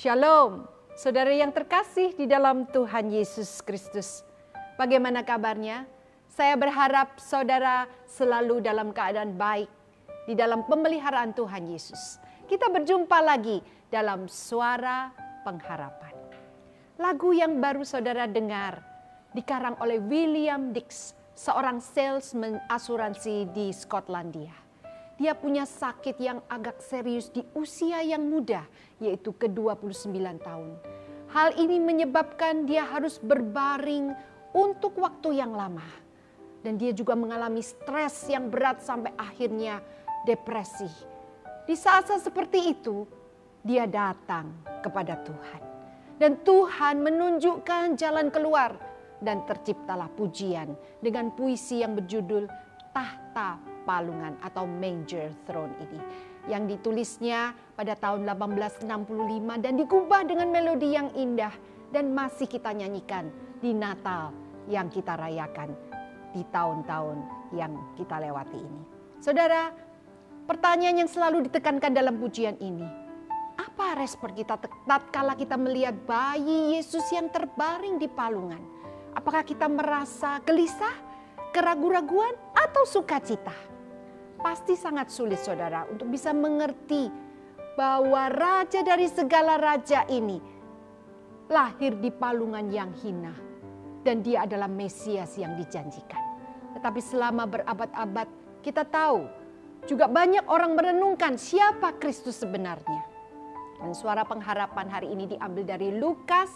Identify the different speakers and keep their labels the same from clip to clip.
Speaker 1: Shalom, saudara yang terkasih di dalam Tuhan Yesus Kristus. Bagaimana kabarnya? Saya berharap saudara selalu dalam keadaan baik di dalam pemeliharaan Tuhan Yesus. Kita berjumpa lagi dalam Suara Pengharapan. Lagu yang baru saudara dengar dikarang oleh William Dix, seorang salesman asuransi di Skotlandia. Dia punya sakit yang agak serius di usia yang muda, yaitu ke-29 tahun. Hal ini menyebabkan dia harus berbaring untuk waktu yang lama. Dan dia juga mengalami stres yang berat sampai akhirnya depresi. Di saat-saat seperti itu, dia datang kepada Tuhan. Dan Tuhan menunjukkan jalan keluar. Dan terciptalah pujian dengan puisi yang berjudul Tahta Palungan atau Manger Throne ini. Yang ditulisnya pada tahun 1865 dan digubah dengan melodi yang indah. Dan masih kita nyanyikan di Natal yang kita rayakan di tahun-tahun yang kita lewati ini. Saudara, pertanyaan yang selalu ditekankan dalam pujian ini. Apa respon kita tatkala kita melihat bayi Yesus yang terbaring di palungan? Apakah kita merasa gelisah, keraguan-raguan, atau sukacita? Pasti sangat sulit saudara untuk bisa mengerti bahwa raja dari segala raja ini lahir di palungan yang hina. Dan dia adalah Mesias yang dijanjikan. Tetapi selama berabad-abad kita tahu juga banyak orang merenungkan siapa Kristus sebenarnya. Dan Suara Pengharapan hari ini diambil dari Lukas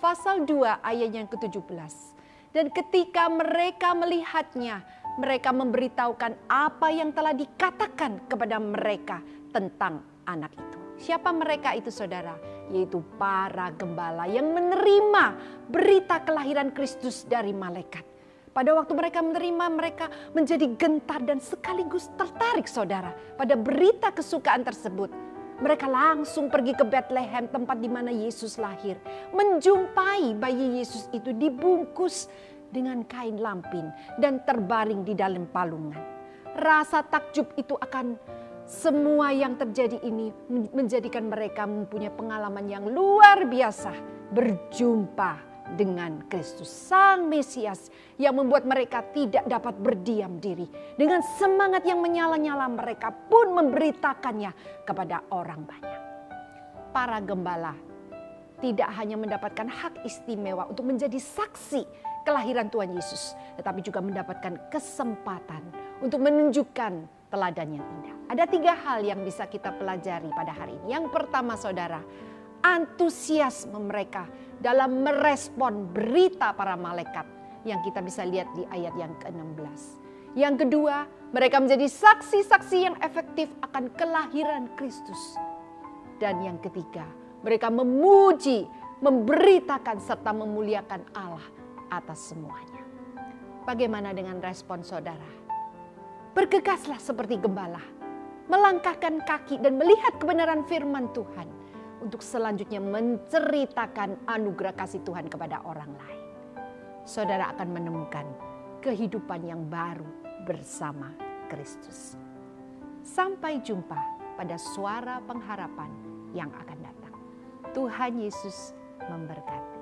Speaker 1: pasal 2 ayat yang ke-17. Dan ketika mereka melihatnya, mereka memberitahukan apa yang telah dikatakan kepada mereka tentang anak itu. Siapa mereka itu saudara? Yaitu para gembala yang menerima berita kelahiran Kristus dari malaikat. Pada waktu mereka menerima, mereka menjadi gentar dan sekaligus tertarik saudara pada berita kesukaan tersebut. Mereka langsung pergi ke Bethlehem, tempat di mana Yesus lahir. Menjumpai bayi Yesus itu dibungkus dengan kain lampin dan terbaring di dalam palungan. Rasa takjub itu akan semua yang terjadi ini menjadikan mereka mempunyai pengalaman yang luar biasa. Berjumpa dengan Kristus, Sang Mesias yang membuat mereka tidak dapat berdiam diri. Dengan semangat yang menyala-nyala mereka pun memberitakannya kepada orang banyak. Para gembala tidak hanya mendapatkan hak istimewa untuk menjadi saksi kelahiran Tuhan Yesus, tetapi juga mendapatkan kesempatan untuk menunjukkan teladan yang indah. Ada 3 hal yang bisa kita pelajari pada hari ini. Yang pertama saudara, antusiasme mereka dalam merespon berita para malaikat yang kita bisa lihat di ayat yang ke-16. Yang kedua, mereka menjadi saksi-saksi yang efektif akan kelahiran Kristus. Dan yang ketiga, mereka memuji, memberitakan serta memuliakan Allah atas semuanya. Bagaimana dengan respon saudara? Bergegaslah seperti gembala, melangkahkan kaki dan melihat kebenaran firman Tuhan untuk selanjutnya menceritakan anugerah kasih Tuhan kepada orang lain. Saudara akan menemukan kehidupan yang baru bersama Kristus. Sampai jumpa pada Suara Pengharapan yang akan datang. Tuhan Yesus memberkati.